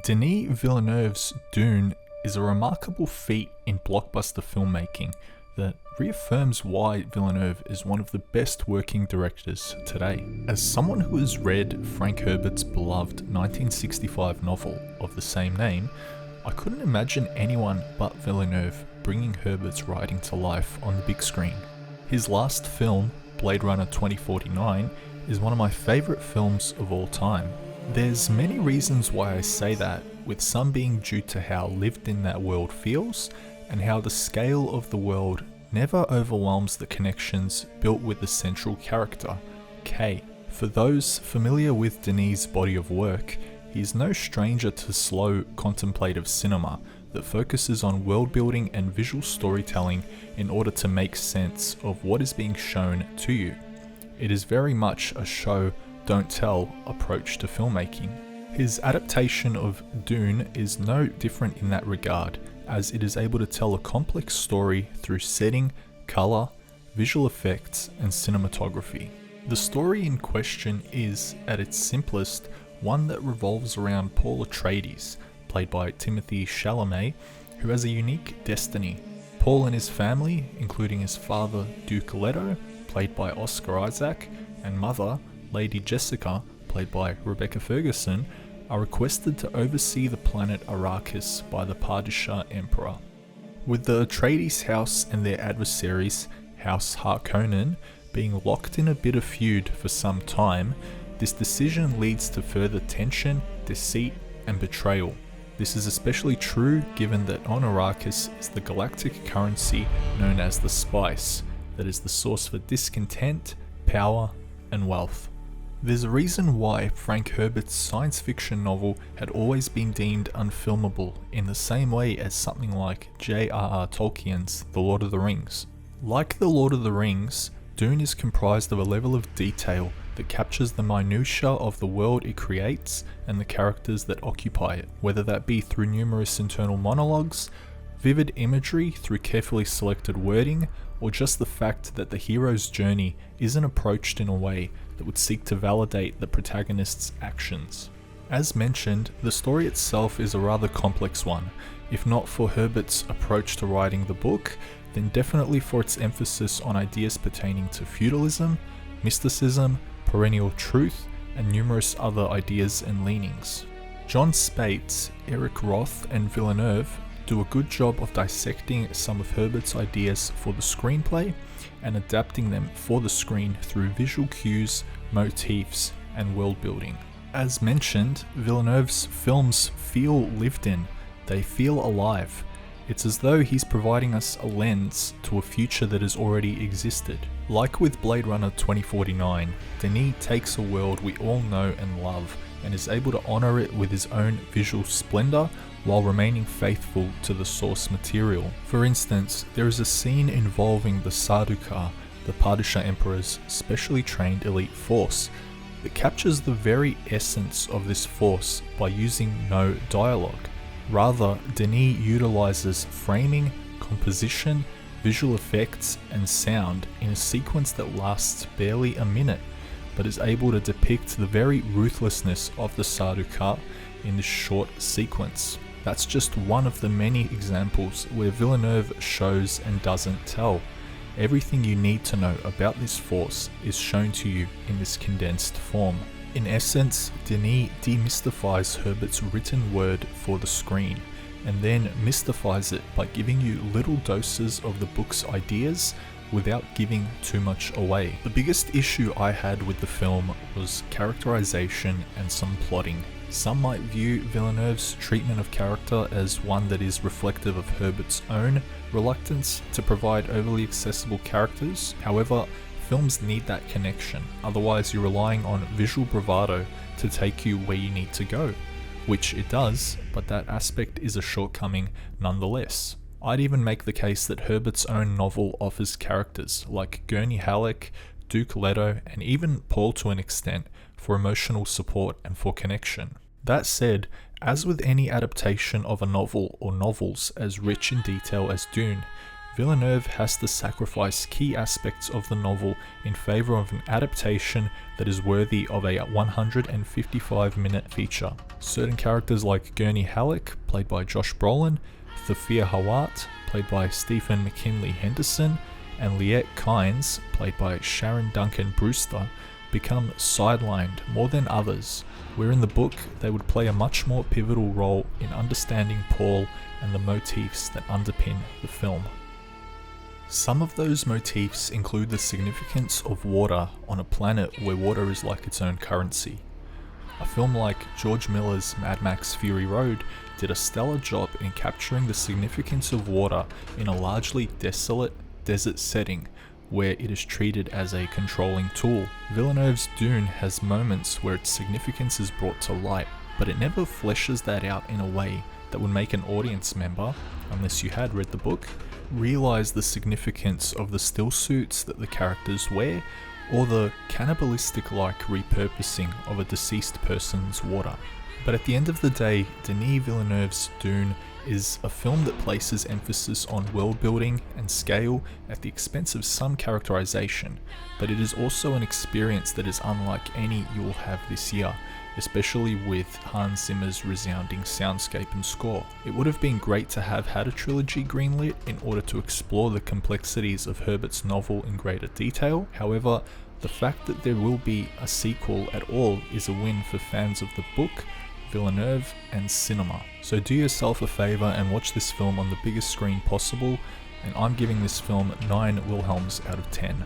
Denis Villeneuve's Dune is a remarkable feat in blockbuster filmmaking that reaffirms why Villeneuve is one of the best working directors today. As someone who has read Frank Herbert's beloved 1965 novel of the same name, I couldn't imagine anyone but Villeneuve bringing Herbert's writing to life on the big screen. His last film, Blade Runner 2049, is one of my favourite films of all time. There's many reasons why I say that, with some being due to how lived in that world feels, and how the scale of the world never overwhelms the connections built with the central character, Kay. For those familiar with Denis' body of work, he is no stranger to slow, contemplative cinema that focuses on world building and visual storytelling in order to make sense of what is being shown to you. It is very much a show don't tell approach to filmmaking. His adaptation of Dune is no different in that regard, as it is able to tell a complex story through setting, colour, visual effects, and cinematography. The story in question is, at its simplest, one that revolves around Paul Atreides, played by Timothee Chalamet, who has a unique destiny. Paul and his family, including his father Duke Leto, played by Oscar Isaac, and mother Lady Jessica, played by Rebecca Ferguson, are requested to oversee the planet Arrakis by the Padishah Emperor. With the Atreides house and their adversaries, House Harkonnen, being locked in a bit of feud for some time, this decision leads to further tension, deceit, and betrayal. This is especially true given that on Arrakis is the galactic currency known as the spice, that is the source for discontent, power, and wealth. There's a reason why Frank Herbert's science fiction novel had always been deemed unfilmable in the same way as something like J.R.R. Tolkien's The Lord of the Rings. Like The Lord of the Rings, Dune is comprised of a level of detail that captures the minutiae of the world it creates and the characters that occupy it, whether that be through numerous internal monologues, vivid imagery through carefully selected wording, or just the fact that the hero's journey isn't approached in a way that would seek to validate the protagonist's actions. As mentioned, the story itself is a rather complex one, if not for Herbert's approach to writing the book, then definitely for its emphasis on ideas pertaining to feudalism, mysticism, perennial truth, and numerous other ideas and leanings. John Spates, Eric Roth, and Villeneuve do a good job of dissecting some of Herbert's ideas for the screenplay and adapting them for the screen through visual cues, motifs, and world building. As mentioned, Villeneuve's films feel lived in, they feel alive. It's as though he's providing us a lens to a future that has already existed. Like with Blade Runner 2049, Denis takes a world we all know and love and is able to honour it with his own visual splendour while remaining faithful to the source material. For instance, there is a scene involving the Sardaukar, the Padishah Emperor's specially trained elite force, that captures the very essence of this force by using no dialogue. Rather, Denis utilises framing, composition, visual effects, and sound in a sequence that lasts barely a minute, but is able to depict the very ruthlessness of the Sardaukar in this short sequence. That's just one of the many examples where Villeneuve shows and doesn't tell. Everything you need to know about this force is shown to you in this condensed form. In essence, Denis demystifies Herbert's written word for the screen, and then mystifies it by giving you little doses of the book's ideas without giving too much away. The biggest issue I had with the film was characterization and some plotting. Some might view Villeneuve's treatment of character as one that is reflective of Herbert's own reluctance to provide overly accessible characters. However, films need that connection, otherwise you're relying on visual bravado to take you where you need to go, which it does, but that aspect is a shortcoming nonetheless. I'd even make the case that Herbert's own novel offers characters like Gurney Halleck, Duke Leto, and even Paul to an extent, for emotional support and for connection. That said, as with any adaptation of a novel or novels as rich in detail as Dune, Villeneuve has to sacrifice key aspects of the novel in favour of an adaptation that is worthy of a 155-minute feature. Certain characters like Gurney Halleck, played by Josh Brolin, Thufir Hawat, played by Stephen McKinley Henderson, and Liette Kynes, played by Sharon Duncan Brewster, become sidelined more than others, where in the book they would play a much more pivotal role in understanding Paul and the motifs that underpin the film. Some of those motifs include the significance of water on a planet where water is like its own currency. A film like George Miller's Mad Max Fury Road did a stellar job in capturing the significance of water in a largely desolate desert setting where it is treated as a controlling tool. Villeneuve's Dune has moments where its significance is brought to light, but it never fleshes that out in a way that would make an audience member, unless you had read the book, realize the significance of the still suits that the characters wear, or the cannibalistic-like repurposing of a deceased person's water. But at the end of the day, Denis Villeneuve's Dune is a film that places emphasis on world building and scale at the expense of some characterization, but it is also an experience that is unlike any you will have this year, especially with Hans Zimmer's resounding soundscape and score. It would have been great to have had a trilogy greenlit in order to explore the complexities of Herbert's novel in greater detail. However, the fact that there will be a sequel at all is a win for fans of the book, Villeneuve, and cinema. So do yourself a favour and watch this film on the biggest screen possible, and I'm giving this film 9 Wilhelms out of 10.